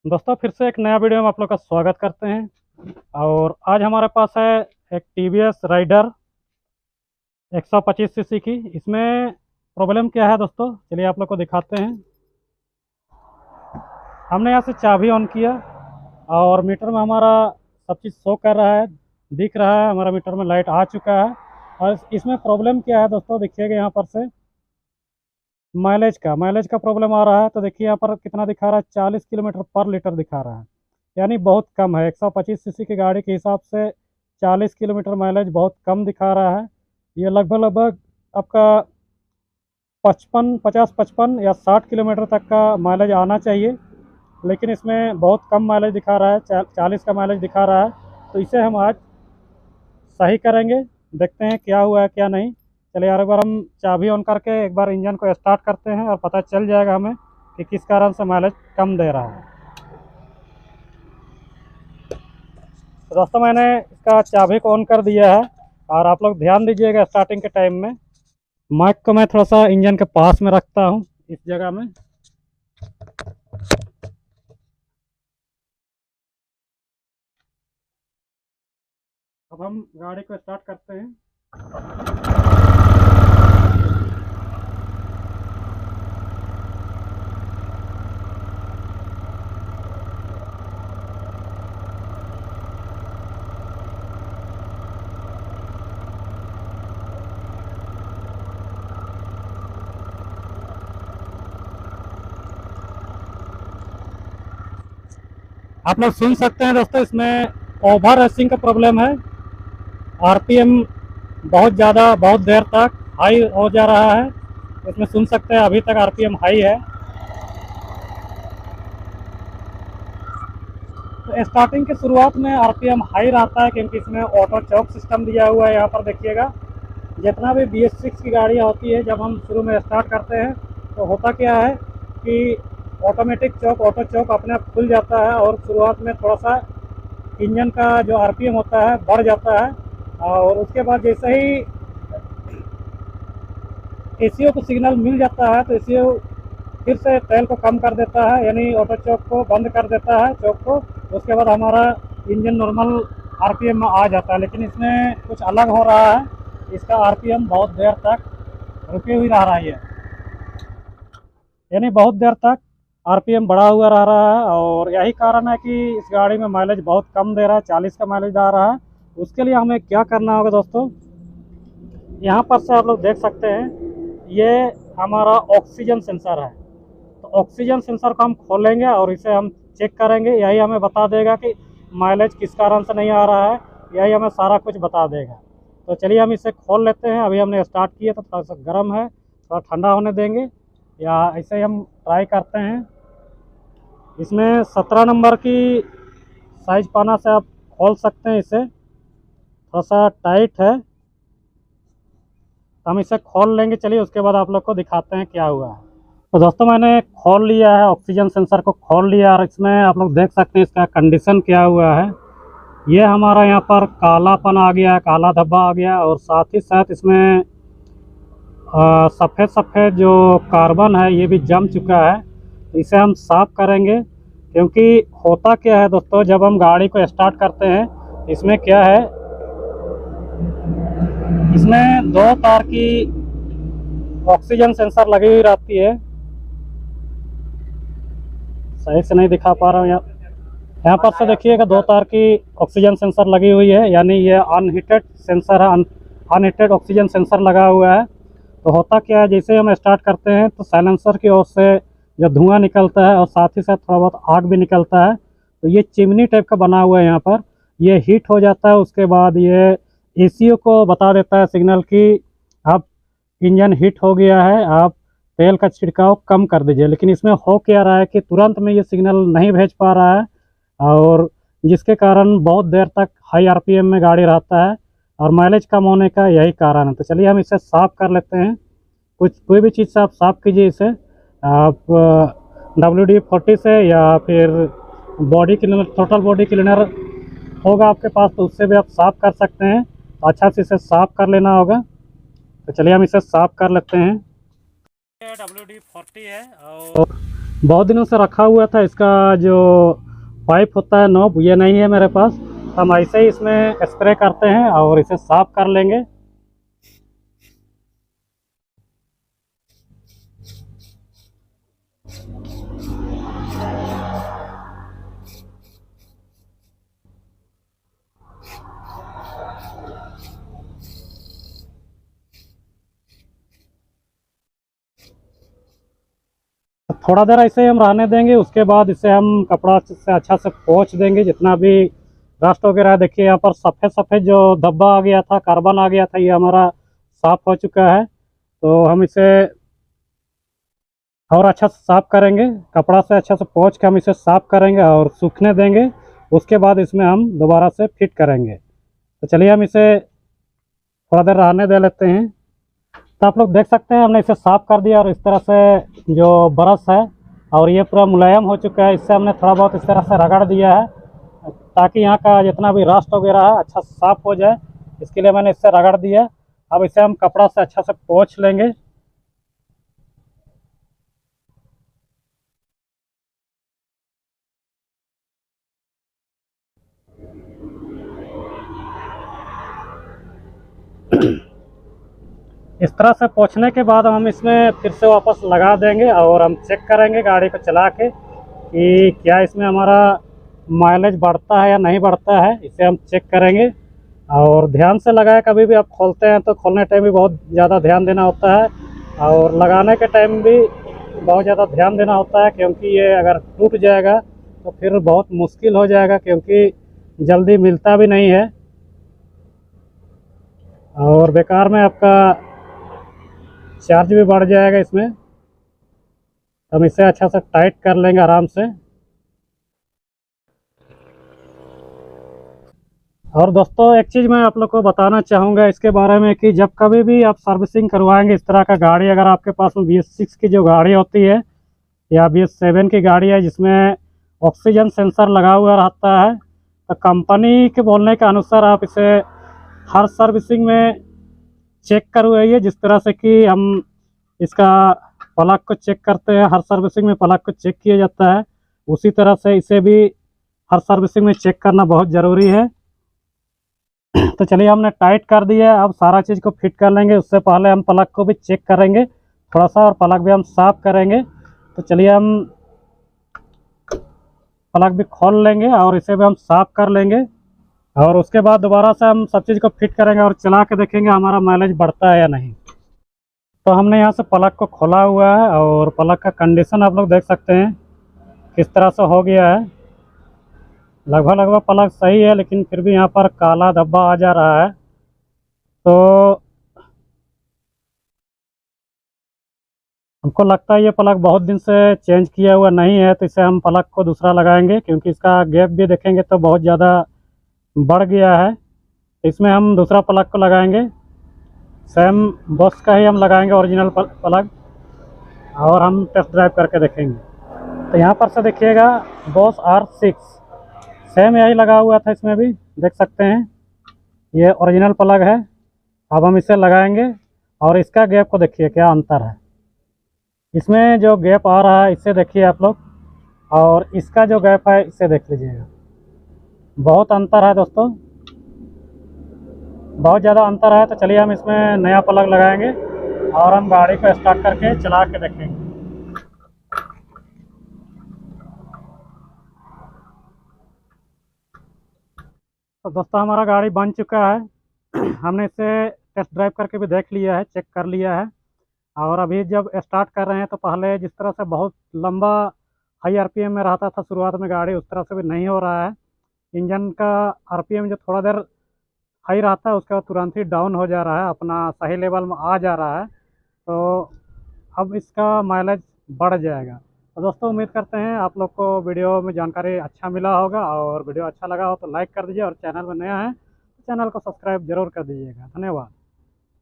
दोस्तों फिर से एक नया वीडियो में आप लोग का स्वागत करते हैं। और आज हमारे पास है एक टीवीएस राइडर 125 सीसी की। इसमें प्रॉब्लम क्या है दोस्तों, चलिए आप लोग को दिखाते हैं। हमने यहाँ से चाबी ऑन किया और मीटर में हमारा सब चीज़ शो कर रहा है, दिख रहा है, हमारा मीटर में लाइट आ चुका है। और इसमें प्रॉब्लम क्या है दोस्तों, देखिएगा यहाँ पर से माइलेज का प्रॉब्लम आ रहा है। तो देखिए यहाँ पर कितना दिखा रहा है, 40 किलोमीटर पर लीटर दिखा रहा है, यानी बहुत कम है। 125 सीसी की गाड़ी के हिसाब से 40 किलोमीटर माइलेज बहुत कम दिखा रहा है। ये लगभग लगभग आपका 55 या 60 किलोमीटर तक का माइलेज आना चाहिए, लेकिन इसमें बहुत कम माइलेज दिखा रहा है, 40 का माइलेज दिखा रहा है। तो इसे हम आज सही करेंगे, देखते हैं क्या हुआ है क्या नहीं। चलिए यार, एक बार हम चाबी ऑन करके एक बार इंजन को स्टार्ट करते हैं और पता चल जाएगा हमें कि किस कारण से माइलेज कम दे रहा है। तो दोस्तों मैंने इसका चाबी को ऑन कर दिया है और आप लोग ध्यान दीजिएगा स्टार्टिंग के टाइम में माइक को मैं थोड़ा सा इंजन के पास में रखता हूँ, इस जगह में। अब हम गाड़ी को स्टार्ट करते हैं। आप लोग सुन सकते हैं दोस्तों, इसमें ओवर रेसिंग का प्रॉब्लम है। आरपीएम बहुत ज़्यादा, बहुत देर तक हाई हो जा रहा है। इसमें सुन सकते हैं अभी तक आरपीएम हाई है। तो स्टार्टिंग की शुरुआत में आरपीएम हाई रहता है, क्योंकि इसमें ऑटो चौक सिस्टम दिया हुआ है। यहाँ पर देखिएगा, जितना भी BS6 की गाड़ियाँ होती है, जब हम शुरू में स्टार्ट करते हैं तो होता क्या है कि ऑटो चौक अपने आप खुल जाता है और शुरुआत में थोड़ा सा इंजन का जो आरपीएम होता है बढ़ जाता है। और उसके बाद जैसे ही एसीओ को सिग्नल मिल जाता है तो एसीओ फिर से तेल को कम कर देता है, यानी ऑटो चौक को बंद कर देता है, चौक को। उसके बाद हमारा इंजन नॉर्मल आरपीएम में आ जाता है। लेकिन इसमें कुछ अलग हो रहा है, इसका आरपीएम बहुत देर तक रुके हुए रह रहा है, यानी बहुत देर तक आरपीएम बढ़ा हुआ रह रहा है। और यही कारण है कि इस गाड़ी में माइलेज बहुत कम दे रहा है, 40 का माइलेज आ रहा है। उसके लिए हमें क्या करना होगा दोस्तों, यहाँ पर से आप लोग देख सकते हैं, ये हमारा ऑक्सीजन सेंसर है। तो ऑक्सीजन सेंसर को हम खोलेंगे और इसे हम चेक करेंगे, यही हमें बता देगा कि माइलेज किस कारण से नहीं आ रहा है, यही हमें सारा कुछ बता देगा। तो चलिए हम इसे खोल लेते हैं। अभी हमने स्टार्ट किया तो थोड़ा सा गर्म है, थोड़ा ठंडा होने देंगे, या ऐसे ही हम ट्राई करते हैं। इसमें 17 नंबर की साइज पाना से आप खोल सकते हैं। इसे थोड़ा सा टाइट है, तो हम इसे खोल लेंगे। चलिए उसके बाद आप लोग को दिखाते हैं क्या हुआ है। तो दोस्तों मैंने खोल लिया है, ऑक्सीजन सेंसर को खोल लिया, और इसमें आप लोग देख सकते हैं इसका कंडीशन क्या हुआ है। ये हमारा यहाँ पर कालापन आ गया है, काला धब्बा आ गया, और साथ ही साथ इसमें सफ़ेद सफ़ेद जो कार्बन है ये भी जम चुका है। तो इसे हम साफ़ करेंगे, क्योंकि होता क्या है दोस्तों, जब हम गाड़ी को स्टार्ट करते हैं इसमें क्या है, इसमें 2 तार की ऑक्सीजन सेंसर लगी हुई रहती है। सही से नहीं दिखा पा रहा हूँ, यहाँ पर से देखिएगा 2 तार की ऑक्सीजन सेंसर लगी हुई है, यानी ये अनहीटेड सेंसर है, अनहीटेड ऑक्सीजन सेंसर लगा हुआ है। तो होता क्या है, जैसे हम स्टार्ट करते हैं तो साइलेंसर की ओर से जब धुआं निकलता है और साथ ही साथ थोड़ा बहुत आग भी निकलता है, तो ये चिमनी टाइप का बना हुआ है। यहाँ पर ये हीट हो जाता है, उसके बाद ये एसीओ को बता देता है सिग्नल कि अब इंजन हीट हो गया है, आप तेल का छिड़काव कम कर दीजिए। लेकिन इसमें हो क्या रहा है कि तुरंत में ये सिग्नल नहीं भेज पा रहा है, और जिसके कारण बहुत देर तक हाई आरपीएम में गाड़ी रहता है, और माइलेज कम होने का यही कारण है। तो चलिए हम इसे साफ़ कर लेते हैं। कोई भी चीज़ से आप साफ़ कीजिए इसे, आप WD-40 से, या फिर body cleaner, total body cleaner होगा आपके पास तो उससे भी आप साफ़ कर सकते हैं। तो अच्छा से इसे साफ़ कर लेना होगा। तो चलिए हम इसे साफ़ कर लेते हैं। WD-40 है और बहुत दिनों से रखा हुआ था। इसका जो पाइप होता है नॉब, ये नहीं है मेरे पास। हम ऐसे ही इसमें स्प्रे करते हैं और इसे साफ कर लेंगे। थोड़ा देर ऐसे ही हम रहने देंगे। उसके बाद इसे हम कपड़ा से अच्छा से पोंछ देंगे। जितना भी रस्ट वगैरह है, देखिए यहाँ पर सफ़ेद सफ़ेद जो धब्बा आ गया था, कार्बन आ गया था, ये हमारा साफ हो चुका है। तो हम इसे और अच्छा से साफ करेंगे। कपड़ा से अच्छा से पोंछ के हम इसे साफ करेंगे और सूखने देंगे। उसके बाद इसमें हम दोबारा से फिट करेंगे। तो चलिए हम इसे थोड़ा देर रहने दे लेते हैं। तो आप लोग देख सकते हैं हमने इसे साफ़ कर दिया और इस तरह से जो ब्रश है और ये पूरा मुलायम हो चुका है। इससे हमने थोड़ा बहुत इस तरह से रगड़ दिया है ताकि यहाँ का जितना भी रस्ट वगैरह है अच्छा साफ हो जाए। इसके लिए मैंने इससे रगड़ दिया। अब इसे हम कपड़ा से अच्छा से पोंछ लेंगे। इस तरह से पोंछने के बाद हम इसमें फिर से वापस लगा देंगे और हम चेक करेंगे गाड़ी को चला के कि क्या इसमें हमारा माइलेज बढ़ता है या नहीं बढ़ता है। इसे हम चेक करेंगे और ध्यान से लगाएं। कभी भी आप खोलते हैं तो खोलने टाइम भी बहुत ज़्यादा ध्यान देना होता है और लगाने के टाइम भी बहुत ज़्यादा ध्यान देना होता है, क्योंकि ये अगर टूट जाएगा तो फिर बहुत मुश्किल हो जाएगा, क्योंकि जल्दी मिलता भी नहीं है और बेकार में आपका चार्ज भी बढ़ जाएगा इसमें। हम इसे अच्छा से टाइट कर लेंगे आराम से। और दोस्तों एक चीज़ मैं आप लोग को बताना चाहूँगा इसके बारे में कि जब कभी भी आप सर्विसिंग करवाएंगे इस तरह का गाड़ी, अगर आपके पास में BS6 की जो गाड़ी होती है या BS7 की गाड़ी है जिसमें ऑक्सीजन सेंसर लगा हुआ रहता है, तो कंपनी के बोलने के अनुसार आप इसे हर सर्विसिंग में चेक करवाइए। जिस तरह से कि हम इसका प्लग को चेक करते हैं, हर सर्विसिंग में प्लग को चेक किया जाता है, उसी तरह से इसे भी हर सर्विसिंग में चेक करना बहुत ज़रूरी है। तो चलिए हमने टाइट कर दिया है। अब सारा चीज़ को फिट कर लेंगे। उससे पहले हम प्लग को भी चेक करेंगे थोड़ा सा और प्लग भी हम साफ़ करेंगे। तो चलिए हम प्लग भी खोल लेंगे और इसे भी हम साफ़ कर लेंगे और उसके बाद दोबारा से हम सब चीज़ को फिट करेंगे और चला के देखेंगे हमारा माइलेज बढ़ता है या नहीं। तो हमने यहाँ से प्लग को खोला हुआ है और प्लग का कंडीशन आप लोग देख सकते हैं किस तरह से हो गया है। लगभग लगभग प्लग सही है, लेकिन फिर भी यहाँ पर काला धब्बा आ जा रहा है। तो हमको लगता है ये प्लग बहुत दिन से चेंज किया हुआ नहीं है, तो इसे हम प्लग को दूसरा लगाएंगे, क्योंकि इसका गैप भी देखेंगे तो बहुत ज़्यादा बढ़ गया है। इसमें हम दूसरा प्लग को लगाएंगे, सेम बॉस का ही हम लगाएंगे ओरिजिनल प्लग, और हम टेस्ट ड्राइव करके देखेंगे। तो यहाँ पर से देखिएगा बॉस R6 सेम यही लगा हुआ था, इसमें भी देख सकते हैं ये ओरिजिनल प्लग है। अब हम इसे लगाएंगे और इसका गैप को देखिए क्या अंतर है। इसमें जो गैप आ रहा है इसे देखिए आप लोग, और इसका जो गैप है इसे देख लीजिएगा, बहुत अंतर है दोस्तों, बहुत ज़्यादा अंतर है। तो चलिए हम इसमें नया प्लग लगाएंगे और हम गाड़ी को स्टार्ट करके चला के देखेंगे। तो दोस्तों हमारा गाड़ी बन चुका है। हमने इसे टेस्ट ड्राइव करके भी देख लिया है, चेक कर लिया है। और अभी जब स्टार्ट कर रहे हैं तो पहले जिस तरह से बहुत लंबा हाई RPM में रहता था शुरुआत में गाड़ी, उस तरह से भी नहीं हो रहा है। इंजन का RPM जो थोड़ा देर हाई रहता है उसके बाद तुरंत ही डाउन हो जा रहा है, अपना सही लेवल में आ जा रहा है। तो अब इसका माइलेज बढ़ जाएगा। तो दोस्तों उम्मीद करते हैं आप लोग को वीडियो में जानकारी अच्छा मिला होगा, और वीडियो अच्छा लगा हो तो लाइक कर दीजिए, और चैनल में नया है तो चैनल को सब्सक्राइब जरूर कर दीजिएगा। धन्यवाद।